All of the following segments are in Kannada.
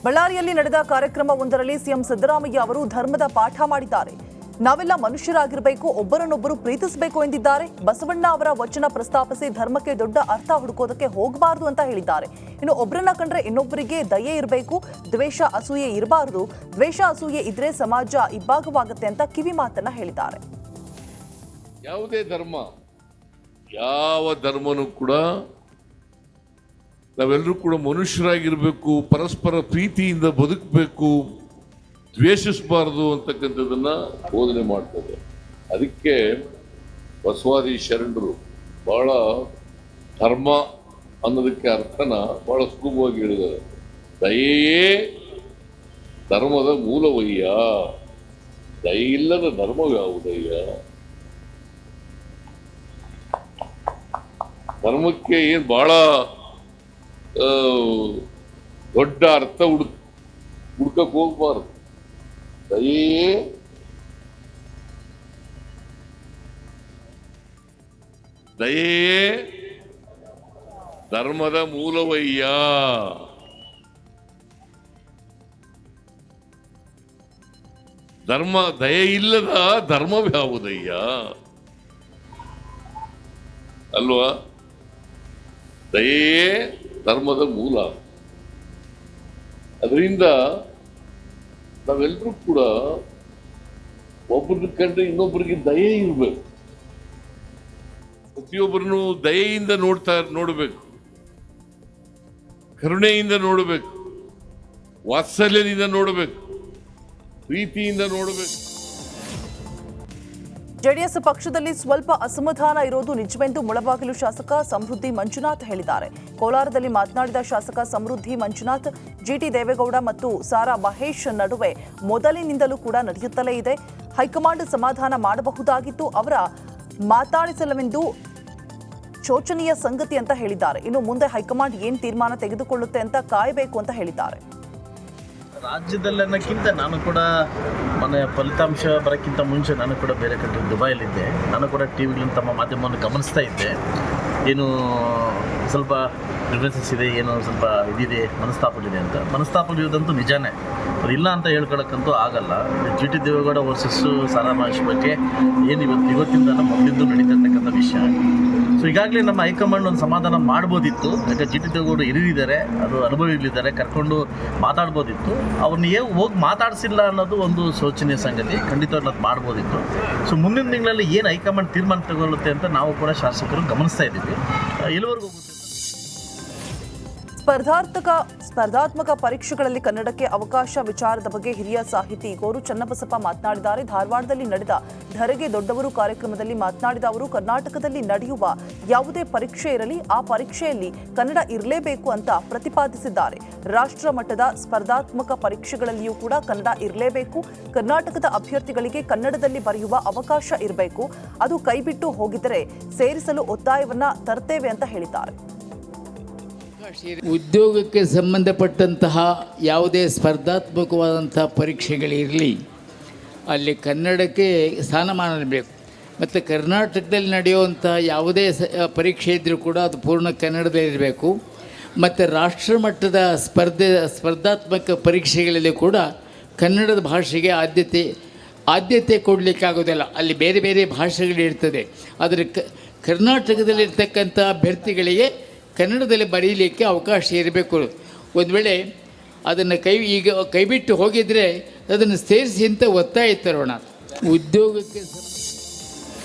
ಬಳ್ಳಾರಿಯಲ್ಲಿ ನಡೆದ ಕಾರ್ಯಕ್ರಮವೊಂದರಲ್ಲಿ ಸಿಎಂ ಸಿದ್ದರಾಮಯ್ಯ ಅವರು ಧರ್ಮದ ಪಾಠ ಮಾಡಿದ್ದಾರೆ. ನಾವೆಲ್ಲ ಮನುಷ್ಯರಾಗಿರಬೇಕು, ಒಬ್ಬರನ್ನೊಬ್ಬರು ಪ್ರೀತಿಸಬೇಕು ಎಂದಿದ್ದಾರೆ. ಬಸವಣ್ಣ ಅವರ ವಚನ ಪ್ರಸ್ತಾಪಿಸಿ ಧರ್ಮಕ್ಕೆ ದೊಡ್ಡ ಅರ್ಥ ಹುಡುಕೋದಕ್ಕೆ ಹೋಗಬಾರದು ಅಂತ ಹೇಳಿದ್ದಾರೆ. ಇನ್ನು ಒಬ್ಬರನ್ನ ಕಂಡ್ರೆ ಇನ್ನೊಬ್ಬರಿಗೆ ದಯೆ ಇರಬೇಕು, ದ್ವೇಷ ಅಸೂಯೆ ಇರಬಾರದು. ದ್ವೇಷ ಅಸೂಯೆ ಇದ್ರೆ ಸಮಾಜ ಇಬ್ಬಾಗವಾಗುತ್ತೆ ಅಂತ ಕಿವಿ ಮಾತನ್ನ ಹೇಳಿದ್ದಾರೆ. ಯಾವುದೇ ಧರ್ಮ, ಯಾವ ಧರ್ಮನೂ ಕೂಡ ನಾವೆಲ್ಲರೂ ಕೂಡ ಮನುಷ್ಯರಾಗಿರಬೇಕು, ಪರಸ್ಪರ ಪ್ರೀತಿಯಿಂದ ಬದುಕಬೇಕು, ದ್ವೇಷಿಸಬಾರದು ಅಂತಕ್ಕಂಥದ್ದನ್ನ ಬೋಧನೆ ಮಾಡ್ತದೆ. ಅದಕ್ಕೆ ಬಸವಾದಿ ಶರಣರು ಬಹಳ ಧರ್ಮ ಅನ್ನೋದಕ್ಕೆ ಅರ್ಥನ ಬಹಳ ಸುಲಭವಾಗಿ ಹೇಳಿದ್ದಾರೆ. ದಯೆಯೇ ಧರ್ಮದ ಮೂಲವಯ್ಯ, ದಯೆ ಇಲ್ಲದ ಧರ್ಮವ್ಯಾವುದಯ್ಯ. ಧರ್ಮಕ್ಕೆ ಏನು ಬಹಳ ದೊಡ್ಡ ಅರ್ಥ ಹುಡ್ಕಕ್ಕೆ ಹೋಗ್ಬಾರ್ದು. ದಯೆಯೇ ಧರ್ಮದ ಮೂಲವಯ್ಯ. ದಯೆ ಇಲ್ಲದ ಧರ್ಮವ್ಯಾವುದಯ್ಯ ಅಲ್ವಾ? ದಯೆಯೇ ಧರ್ಮದ ಮೂಲ. ಅದರಿಂದ ನಾವೆಲ್ಲರೂ ಕೂಡ ಒಬ್ಬರನ್ನ ಕಂಡ್ರೆ ಇನ್ನೊಬ್ಬರಿಗೆ ದಯೆ ಇರಬೇಕು. ಪ್ರತಿಯೊಬ್ಬರನ್ನು ದಯೆಯಿಂದ ನೋಡಬೇಕು, ಕರುಣೆಯಿಂದ ನೋಡಬೇಕು, ವಾತ್ಸಲ್ಯದಿಂದ ನೋಡಬೇಕು, ಪ್ರೀತಿಯಿಂದ ನೋಡಬೇಕು. ಜೆಡಿಎಸ್ ಪಕ್ಷದಲ್ಲಿ ಸ್ವಲ್ಪ ಅಸಮಾಧಾನ ಇರೋದು ನಿಜವೆಂದು ಮುಳಬಾಗಿಲು ಶಾಸಕ ಸಮೃದ್ಧಿ ಮಂಜುನಾಥ್ ಹೇಳಿದ್ದಾರೆ. ಕೋಲಾರದಲ್ಲಿ ಮಾತನಾಡಿದ ಶಾಸಕ ಸಮೃದ್ಧಿ ಮಂಜುನಾಥ್, ಜಿಟಿ ದೇವೇಗೌಡ ಮತ್ತು ಸಾರಾ ಮಹೇಶ್ ನಡುವೆ ಮೊದಲಿನಿಂದಲೂ ಕೂಡ ನಡೆಯುತ್ತಲೇ ಇದೆ. ಹೈಕಮಾಂಡ್ ಸಮಾಧಾನ ಮಾಡಬಹುದಾಗಿತ್ತು, ಅವರ ಮಾತಾಡಿಸಲವೆಂದು ಶೋಚನೀಯ ಸಂಗತಿ ಅಂತ ಹೇಳಿದ್ದಾರೆ. ಇನ್ನು ಮುಂದೆ ಹೈಕಮಾಂಡ್ ಏನ್ ತೀರ್ಮಾನ ತೆಗೆದುಕೊಳ್ಳುತ್ತೆ ಅಂತ ಕಾಯಬೇಕು ಅಂತ ಹೇಳಿದ್ದಾರೆ. ರಾಜ್ಯದಲ್ಲನ್ನಕ್ಕಿಂತ ನಾನು ಕೂಡ ಮನೆ ಫಲಿತಾಂಶ ಬರೋಕ್ಕಿಂತ ಮುಂಚೆ ನಾನು ಕೂಡ ಬೇರೆ ಕಡೆ ದುಬೈಯಲ್ಲಿದ್ದೆ. ನಾನು ಕೂಡ ಟಿ ವಿಗಳಲ್ಲಿ ತಮ್ಮ ಮಾಧ್ಯಮವನ್ನು ಗಮನಿಸ್ತಾ ಇದ್ದೆ. ಏನು ಸ್ವಲ್ಪ ಡಿಫ್ರೆನ್ಸಸ್ ಇದೆ, ಏನೋ ಸ್ವಲ್ಪ ಇದಿದೆ, ಮನಸ್ತಾಪಗಳಿದೆ ಅಂತ. ಮನಸ್ತಾಪಗಳಿರೋದಂತೂ ನಿಜಾನೇ, ಅದಿಲ್ಲ ಅಂತ ಹೇಳ್ಕೊಳಕ್ಕಂತೂ ಆಗಲ್ಲ. G T Devegowda versus Sara Mahesh ಬಗ್ಗೆ ಏನು ಇವತ್ತಿಂದ ಮೊದಲಿದ್ದು ನಡೀತಿರ್ತಕ್ಕಂಥ ವಿಷಯ. ಸೊ ಈಗಾಗಲೇ ನಮ್ಮ ಹೈಕಮಾಂಡ್ ಒಂದು ಸಮಾಧಾನ ಮಾಡ್ಬೋದಿತ್ತು. ಯಾಕೆ ಜಿ ಟಿ ದೇವೇಗೌಡ ಹಿರಿಯರಿದ್ದಾರೆ, ಅದು ಅನುಭವಿಗಳಿದ್ದಾರೆ, ಕರ್ಕೊಂಡು ಮಾತಾಡ್ಬೋದಿತ್ತು. ಅವ್ರನ್ನ ಹೋಗಿ ಮಾತಾಡಿಸಿಲ್ಲ ಅನ್ನೋದು ಒಂದು ಶೋಚನೀಯ ಸಂಗತಿ. ಖಂಡಿತವಾಗಿ ಅದು ಮಾಡ್ಬೋದಿತ್ತು. ಸೊ ಮುಂದಿನ ತಿಂಗಳಲ್ಲಿ ಏನು ಹೈಕಮಾಂಡ್ ತೀರ್ಮಾನ ತಗೊಳ್ಳುತ್ತೆ ಅಂತ ನಾವು ಕೂಡ ಶಾಸಕರು ಗಮನಿಸ್ತಾ ಇದ್ದೀವಿ. ಎಲ್ಲಿವರೆಗೂ ಹೋಗುತ್ತೆ? ಸ್ಪರ್ಧಾತ್ಮಕ ಪರೀಕ್ಷೆಗಳಲ್ಲಿ ಕನ್ನಡಕ್ಕೆ ಅವಕಾಶ ವಿಚಾರದ ಬಗ್ಗೆ ಹಿರಿಯ ಸಾಹಿತಿ ಗೋರು ಚನ್ನಬಸಪ್ಪ ಮಾತನಾಡಿದ್ದಾರೆ. ಧಾರವಾಡದಲ್ಲಿ ನಡೆದ ಧರೆಗೆ ದೊಡ್ಡವರು ಕಾರ್ಯಕ್ರಮದಲ್ಲಿ ಮಾತನಾಡಿದ ಅವರು, ಕರ್ನಾಟಕದಲ್ಲಿ ನಡೆಯುವ ಯಾವುದೇ ಪರೀಕ್ಷೆ ಇರಲಿ, ಆ ಪರೀಕ್ಷೆಯಲ್ಲಿ ಕನ್ನಡ ಇರಲೇಬೇಕು ಅಂತ ಪ್ರತಿಪಾದಿಸಿದ್ದಾರೆ. ರಾಷ್ಟ್ರ ಮಟ್ಟದ ಸ್ಪರ್ಧಾತ್ಮಕ ಪರೀಕ್ಷೆಗಳಲ್ಲಿಯೂ ಕೂಡ ಕನ್ನಡ ಇರಲೇಬೇಕು. ಕರ್ನಾಟಕದ ಅಭ್ಯರ್ಥಿಗಳಿಗೆ ಕನ್ನಡದಲ್ಲಿ ಬರೆಯುವ ಅವಕಾಶ ಇರಬೇಕು. ಅದು ಕೈಬಿಟ್ಟು ಹೋಗಿದ್ದರೆ ಸೇರಿಸಲು ಒತ್ತಾಯವನ್ನ ತರ್ತೇವೆ ಅಂತ ಹೇಳಿದ್ದಾರೆ. ಉದ್ಯೋಗಕ್ಕೆ ಸಂಬಂಧಪಟ್ಟಂತಹ ಯಾವುದೇ ಸ್ಪರ್ಧಾತ್ಮಕವಾದಂಥ ಪರೀಕ್ಷೆಗಳಿರಲಿ, ಅಲ್ಲಿ ಕನ್ನಡಕ್ಕೆ ಸ್ಥಾನಮಾನ ಬೇಕು. ಮತ್ತು ಕರ್ನಾಟಕದಲ್ಲಿ ನಡೆಯುವಂಥ ಯಾವುದೇ ಪರೀಕ್ಷೆ ಇದ್ದರೂ ಕೂಡ ಅದು ಪೂರ್ಣ ಕನ್ನಡದಲ್ಲಿರಬೇಕು. ಮತ್ತು ರಾಷ್ಟ್ರಮಟ್ಟದ ಸ್ಪರ್ಧಾತ್ಮಕ ಪರೀಕ್ಷೆಗಳಲ್ಲಿ ಕೂಡ ಕನ್ನಡದ ಭಾಷೆಗೆ ಆದ್ಯತೆ ಕೊಡಲಿಕ್ಕಾಗೋದಿಲ್ಲ. ಅಲ್ಲಿ ಬೇರೆ ಬೇರೆ ಭಾಷೆಗಳಿರ್ತದೆ. ಆದರೆ ಕರ್ನಾಟಕದಲ್ಲಿರ್ತಕ್ಕಂಥ ಅಭ್ಯರ್ಥಿಗಳಿಗೆ ಕನ್ನಡದಲ್ಲಿ ಬರೀಲಿಕ್ಕೆ ಅವಕಾಶ ಇರಬೇಕು. ಒಂದು ವೇಳೆ ಅದನ್ನು ಕೈಬಿಟ್ಟು ಹೋಗಿದರೆ ಅದನ್ನು ಸೇರಿಸಿ ಅಂತ ಒತ್ತಾಯ ತರೋಣ. ಉದ್ಯೋಗಕ್ಕೆ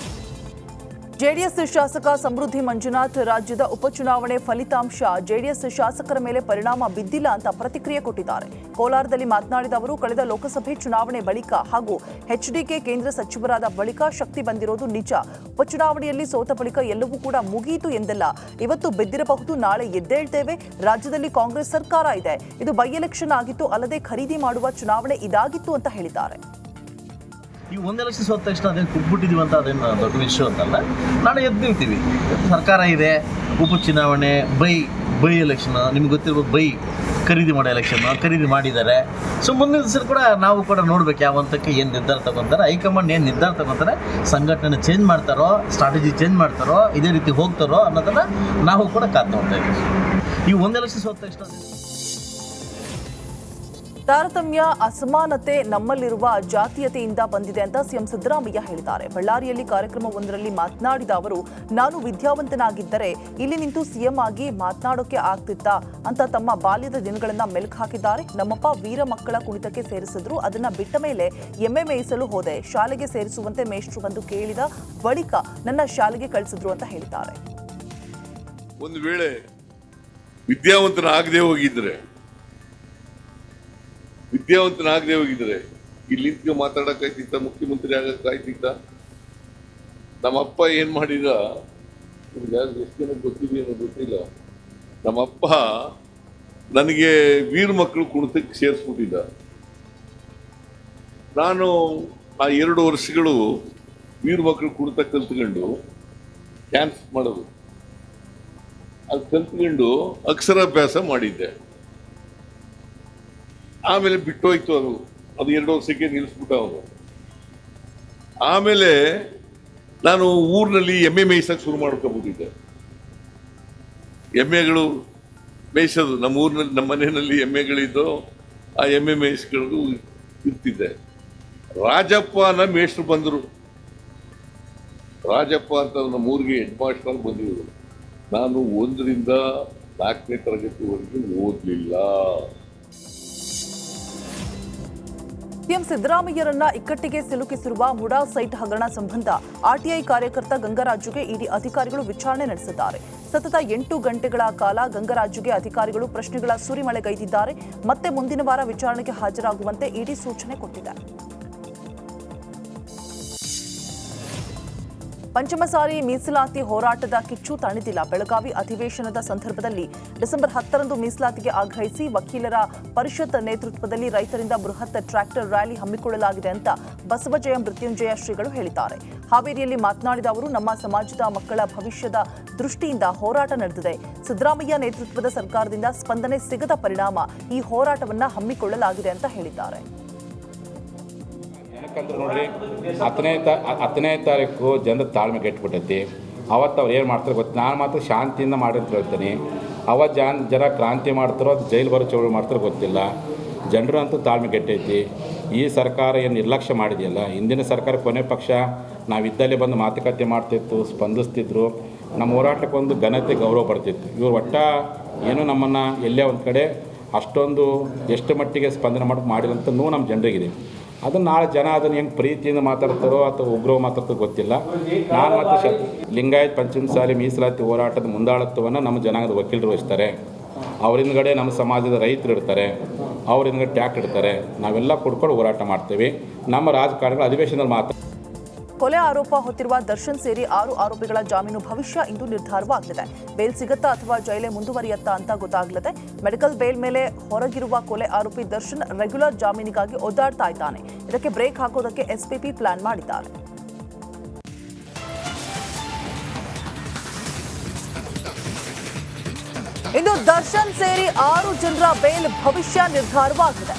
ಜೆಡಿಎಸ್ ಶಾಸಕ ಸಮೃದ್ಧಿ ಮಂಜುನಾಥ್, ರಾಜ್ಯದ ಉಪಚುನಾವಣೆ ಫಲಿತಾಂಶ ಜೆಡಿಎಸ್ ಶಾಸಕರ ಮೇಲೆ ಪರಿಣಾಮ ಬಿದ್ದಿಲ್ಲ ಅಂತ ಪ್ರತಿಕ್ರಿಯೆ ಕೊಟ್ಟಿದ್ದಾರೆ. ಕೋಲಾರದಲ್ಲಿ ಮಾತನಾಡಿದ ಅವರು, ಕಳೆದ ಲೋಕಸಭೆ ಚುನಾವಣೆ ಬಳಿಕ ಹಾಗೂ ಎಚ್ಡಿಕೆ ಕೇಂದ್ರ ಸಚಿವರಾದ ಬಳಿಕ ಶಕ್ತಿ ಬಂದಿರೋದು ನಿಜ. ಉಪಚುನಾವಣೆಯಲ್ಲಿ ಸೋತ ಬಳಿಕ ಎಲ್ಲವೂ ಕೂಡ ಮುಗಿಯಿತು ಎಂದಲ್ಲ. ಇವತ್ತು ಬಿದ್ದಿರಬಹುದು, ನಾಳೆ ಎದ್ದೇಳ್ತೇವೆ. ರಾಜ್ಯದಲ್ಲಿ ಕಾಂಗ್ರೆಸ್ ಸರ್ಕಾರ ಇದೆ. ಇದು ಬೈ ಎಲೆಕ್ಷನ್ ಆಗಿತ್ತು, ಅಲ್ಲದೆ ಖರೀದಿ ಮಾಡುವ ಚುನಾವಣೆ ಇದಾಗಿತ್ತು ಅಂತ ಹೇಳಿದ್ದಾರೆ. ಈ ಒಂದು ಎಲೆಕ್ಷನ್ ಸೋತ ತಕ್ಷಣ ಅದೇನು ಕುಗ್ಬಿಟ್ಟಿದ್ದೀವಿ ಅಂತ ಅದೇನು ದೊಡ್ಡ ವಿಷಯ ಅಂತಲ್ಲ. ನಾಳೆ ಎದ್ದು ನಿಲ್ತೀವಿ. ಸರ್ಕಾರ ಇದೆ, ಉಪಚುನಾವಣೆ, ಬೈ ಎಲೆಕ್ಷನ್, ನಿಮ್ಗೆ ಗೊತ್ತಿರ್ಬೋದು, ಖರೀದಿ ಮಾಡೋ ಎಲೆಕ್ಷನ್ ಖರೀದಿ ಮಾಡಿದ್ದಾರೆ. ಸೊ ಮುಂದಿನ ದಿವಸ ಕೂಡ ನಾವು ಕೂಡ ನೋಡ್ಬೇಕು ಯಾವ ಹಂತಕ್ಕೆ ಏನು ನಿರ್ಧಾರ ತಗೊತಾರೆ, ಹೈಕಮಾಂಡ್ ಏನು ನಿರ್ಧಾರ ತಗೊತಾರೆ, ಸಂಘಟನೆ ಚೇಂಜ್ ಮಾಡ್ತಾರೋ, ಸ್ಟ್ರಾಟಜಿ ಚೇಂಜ್ ಮಾಡ್ತಾರೋ, ಇದೇ ರೀತಿ ಹೋಗ್ತಾರೋ ಅನ್ನೋದನ್ನು ನಾವು ಕೂಡ ಕಾದು ನೋಡ್ತಾ ಇದ್ದೀವಿ. ಈ ಒಂದು ಎಲೆಕ್ಷನ್ ಸೋತ ತಕ್ಷಣ ತಾರತಮ್ಯ ಅಸಮಾನತೆ ನಮ್ಮಲ್ಲಿರುವ ಜಾತೀಯತೆಯಿಂದ ಬಂದಿದೆ ಅಂತ ಸಿಎಂ ಸಿದ್ದರಾಮಯ್ಯ ಹೇಳಿದ್ದಾರೆ. ಬಳ್ಳಾರಿಯಲ್ಲಿ ಕಾರ್ಯಕ್ರಮವೊಂದರಲ್ಲಿ ಮಾತನಾಡಿದ ಅವರು, ನಾನು ವಿದ್ಯಾವಂತನಾಗಿದ್ದರೆ ಇಲ್ಲಿ ನಿಂತು ಸಿಎಂ ಆಗಿ ಮಾತನಾಡೋಕೆ ಆಗ್ತಿತ್ತಾ ಅಂತ ತಮ್ಮ ಬಾಲ್ಯದ ದಿನಗಳನ್ನ ಮೆಲುಕು ಹಾಕಿದ್ದಾರೆ. ನಮ್ಮಪ್ಪ ವೀರ ಮಕ್ಕಳ ಕುಣಿತಕ್ಕೆ ಸೇರಿಸಿದ್ರು, ಅದನ್ನ ಬಿಟ್ಟ ಮೇಲೆ ಎಮ್ಮೆ ಮೇಯಿಸಲು ಹೋದೆ. ಶಾಲೆಗೆ ಸೇರಿಸುವಂತೆ ಮೇಷ್ಟ್ರು ಬಂದು ಕೇಳಿದ ಬಳಿಕ ನನ್ನ ಶಾಲೆಗೆ ಕಳಿಸಿದ್ರು ಅಂತ ಹೇಳಿದ್ದಾರೆ. ಒಂದು ವೇಳೆ ವಿದ್ಯಾವಂತನಾಗದೆ ಹೋಗಿದ್ರೆ ಇಲ್ಲಿ ನಿಂತ್ಕೊಂಡು ಮಾತಾಡಕ್ಕಾಯ್ತಿತ್ತ, ಮುಖ್ಯಮಂತ್ರಿ ಆಗಕ್ಕಾಯ್ತಿತ್ತ? ನಮ್ಮಪ್ಪ ಏನ್ ಮಾಡಿದ, ಎಷ್ಟು ಜನ ಗೊತ್ತಿದೆಯೋ ಗೊತ್ತಿಲ್ಲ, ನಮ್ಮಪ್ಪ ನನಗೆ ವೀರ ಮಕ್ಕಳು ಕುಣಿತಕ್ಕೆ ಸೇರಿಸ್ಬಿಟ್ಟಿದ್ದ. ನಾನು ಆ 2 ವರ್ಷಗಳು ವೀರ ಮಕ್ಕಳು ಕುಣಿತ ಕಲ್ತ್ಕೊಂಡು ಡ್ಯಾನ್ಸ್ ಮಾಡೋದು, ಅದು ಕಲ್ತ್ಕೊಂಡು ಅಕ್ಷರಾಭ್ಯಾಸ ಮಾಡಿದ್ದೆ. ಆಮೇಲೆ ಬಿಟ್ಟೋಯ್ತು ಅದು 2 ವರ್ಷಕ್ಕೆ ನಿಲ್ಲಿಸ್ಬಿಟ್ಟ ಅವನು. ಆಮೇಲೆ ನಾನು ಊರಿನಲ್ಲಿ ಎಮ್ಮೆ ಮೇಯಿಸಕ್ಕೆ ಶುರು ಮಾಡ್ಕೊಂಡ್ಬಿಟ್ಟಿದ್ದೆ. ಎಮ್ಮೆಗಳು ಮೇಯಿಸೋದು ನಮ್ಮ ಊರಿನಲ್ಲಿ, ನಮ್ಮ ಮನೆಯಲ್ಲಿ ಎಮ್ಮೆಗಳಿದ್ದು ಆ ಎಮ್ಮೆ ಮೇಯಿಸ್ಕೊಂಡು ಇರ್ತಿದ್ದೆ. ರಾಜಪ್ಪನ ಮೇಷ್ಟ್ರು ಬಂದರು. ರಾಜಪ್ಪ ಅಂತ ನಮ್ಮ ಊರಿಗೆ ಹೆಡ್ ಮಾಸ್ಟರ್ ಬಂದಿದ್ರು. ನಾನು 1ರಿಂದ 4ನೇ ತರಗತಿವರೆಗೂ ಓದಲಿಲ್ಲ. ಸಿಎಂ ಸಿದ್ದರಾಮಯ್ಯರನ್ನ ಇಕ್ಕಟ್ಟಿಗೆ ಸಿಲುಕಿಸಿರುವ ಮುಡಾ ಸೈಟ್ ಹಗರಣ ಸಂಬಂಧ ಆರ್ಟಿಐ ಕಾರ್ಯಕರ್ತ ಗಂಗರಾಜುಗೆ ಇಡಿ ಅಧಿಕಾರಿಗಳು ವಿಚಾರಣೆ ನಡೆಸಿದ್ದಾರೆ. ಸತತ 8 ಗಂಟೆಗಳ ಕಾಲ ಗಂಗರಾಜುಗೆ ಅಧಿಕಾರಿಗಳು ಪ್ರಶ್ನೆಗಳ ಸುರಿಮಳೆಗೈದಿದ್ದಾರೆ. ಮತ್ತೆ ಮುಂದಿನ ವಾರ ವಿಚಾರಣೆಗೆ ಹಾಜರಾಗುವಂತೆ ಇಡಿ ಸೂಚನೆ ಕೊಟ್ಟಿದೆ. ಪಂಚಮಸಾರಿ ಮೀಸಲಾತಿ ಹೋರಾಟದ ಕಿಚ್ಚು ತಣಿದಿಲ್ಲ. ಬೆಳಗಾವಿ ಅಧಿವೇಶನದ ಸಂದರ್ಭದಲ್ಲಿ ಡಿಸೆಂಬರ್ 10ರಂದು ಮೀಸಲಾತಿಗೆ ಆಗ್ರಹಿಸಿ ವಕೀಲರ ಪರಿಷತ್ ನೇತೃತ್ವದಲ್ಲಿ ರೈತರಿಂದ ಬೃಹತ್ ಟ್ರ್ಯಾಕ್ಟರ್ ರ್ಯಾಲಿ ಹಮ್ಮಿಕೊಳ್ಳಲಾಗಿದೆ ಅಂತ ಬಸವಜಯ ಮೃತ್ಯುಂಜಯ ಶ್ರೀಗಳು ಹೇಳಿದ್ದಾರೆ. ಹಾವೇರಿಯಲ್ಲಿ ಮಾತನಾಡಿದ ಅವರು, ನಮ್ಮ ಸಮಾಜದ ಮಕ್ಕಳ ಭವಿಷ್ಯದ ದೃಷ್ಟಿಯಿಂದ ಹೋರಾಟ ನಡೆದಿದೆ. ಸಿದ್ದರಾಮಯ್ಯ ನೇತೃತ್ವದ ಸರ್ಕಾರದಿಂದ ಸ್ಪಂದನೆ ಸಿಗದ ಪರಿಣಾಮ ಈ ಹೋರಾಟವನ್ನ ಹಮ್ಮಿಕೊಳ್ಳಲಾಗಿದೆ ಅಂತ ಹೇಳಿದ್ದಾರೆ. ಯಾಕಂದ್ರೆ ನೋಡ್ರಿ 10ನೇ ತಾರೀಕು ಜನರ ತಾಳ್ಮೆ ಕೆಟ್ಬಿಟ್ಟೈತಿ. ಅವತ್ತು ಅವ್ರು ಏನು ಮಾಡ್ತಾರೆ ಗೊತ್ತಿಲ್ಲ. ನಾನು ಮಾತ್ರ ಶಾಂತಿಯಿಂದ ಮಾಡಿ ಅಂತ ಹೇಳ್ತೀನಿ. ಅವತ್ತು ಜನ ಕ್ರಾಂತಿ ಮಾಡ್ತಾರೋ ಅದು ಜೈಲು ಬರೋ ಚೌಳಿ ಮಾಡ್ತಾರೋ ಗೊತ್ತಿಲ್ಲ. ಜನರು ಅಂತೂ ತಾಳ್ಮೆ ಕೆಟ್ಟೈತಿ. ಈ ಸರ್ಕಾರ ಏನು ನಿರ್ಲಕ್ಷ್ಯ ಮಾಡಿದೆಯಲ್ಲ, ಹಿಂದಿನ ಸರ್ಕಾರ ಕೊನೆ ಪಕ್ಷ ನಾವಿದ್ದಲ್ಲೇ ಬಂದು ಮಾತುಕತೆ ಮಾಡ್ತಿತ್ತು, ಸ್ಪಂದಿಸ್ತಿದ್ರು, ನಮ್ಮ ಹೋರಾಟಕ್ಕೊಂದು ಘನತೆ ಗೌರವ ಬರ್ತಿತ್ತು. ಇವರು ಏನೋ ನಮ್ಮನ್ನು ಎಲ್ಲೇ ಒಂದು ಕಡೆ ಅಷ್ಟೊಂದು ಎಷ್ಟು ಮಟ್ಟಿಗೆ ಸ್ಪಂದನೆ ಮಾಡಿದಂತ ನಮ್ಮ ಜನರಿಗಿದೆ. ಅದನ್ನು ನಾಳೆ ಜನ ಅದನ್ನು ಹೆಂಗೆ ಪ್ರೀತಿಯಿಂದ ಮಾತಾಡ್ತಾರೋ ಅಥವಾ ಉಗ್ರವ ಮಾತಾಡ್ತಾರೋ ಗೊತ್ತಿಲ್ಲ. ನಾನು ಮತ್ತು ಲಿಂಗಾಯತ್ ಪಂಚಮಸಾಲಿ ಮೀಸಲಾತಿ ಹೋರಾಟದ ಮುಂದಾಳತ್ವವನ್ನು ನಮ್ಮ ಜನಾಂಗದ ವಕೀಲರು ವಹಿಸ್ತಾರೆ. ಅವರಿಂದಗಡೆ ನಮ್ಮ ಸಮಾಜದ ರೈತರು ಇರ್ತಾರೆ, ಅವರಿಂದಗಡೆ ಟ್ಯಾಕ್ಟ್ ಇಡ್ತಾರೆ. ನಾವೆಲ್ಲ ಕೊಡ್ಕೊಂಡು ಹೋರಾಟ ಮಾಡ್ತೇವೆ. ನಮ್ಮ ರಾಜಕಾರಣಿಗಳ ಅಧಿವೇಶನದಲ್ಲಿ ಮಾತ್ರ ಕೊಲೆ ಆರೋಪ ಹೊತ್ತಿರುವ ದರ್ಶನ್ ಸೇರಿ 6 ಆರೋಪಿಗಳ ಜಾಮೀನು ಭವಿಷ್ಯ ಇಂದು ನಿರ್ಧಾರವಾಗಲಿದೆ. ಬೇಲ್ ಸಿಗತ್ತಾ ಅಥವಾ ಜೈಲೇ ಮುಂದುವರಿಯತ್ತಾ ಅಂತ ಗೊತ್ತಾಗಲಿದೆ. ಮೆಡಿಕಲ್ ಬೇಲ್ ಮೇಲೆ ಹೊರಗಿರುವ ಕೊಲೆ ಆರೋಪಿ ದರ್ಶನ್ ರೆಗ್ಯುಲರ್ ಜಾಮೀನಿಗಾಗಿ ಒದ್ದಾಡ್ತಾ ಇದ್ದಾನೆ. ಇದಕ್ಕೆ ಬ್ರೇಕ್ ಹಾಕೋದಕ್ಕೆ ಎಸ್ಪಿಪಿ ಪ್ಲಾನ್ ಮಾಡಿದ್ದಾರೆ. ಇನ್ನು ದರ್ಶನ್ ಸೇರಿ 6 ಜನರ ಬೇಲ್ ಭವಿಷ್ಯ ನಿರ್ಧಾರವಾಗಿದೆ.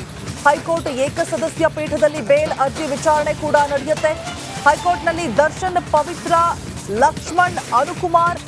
ಹೈಕೋರ್ಟ್ ಏಕಸದಸ್ಯ ಪೀಠದಲ್ಲಿ ಬೇಲ್ ಅರ್ಜಿ ವಿಚಾರಣೆ ಕೂಡ ನಡೆಯುತ್ತೆ. ಹೈಕೋರ್ಟ್ನಲ್ಲಿ ದರ್ಶನ್, ಪವಿತ್ರ, ಲಕ್ಷ್ಮಣ್, ಅನುಕುಮಾರ್,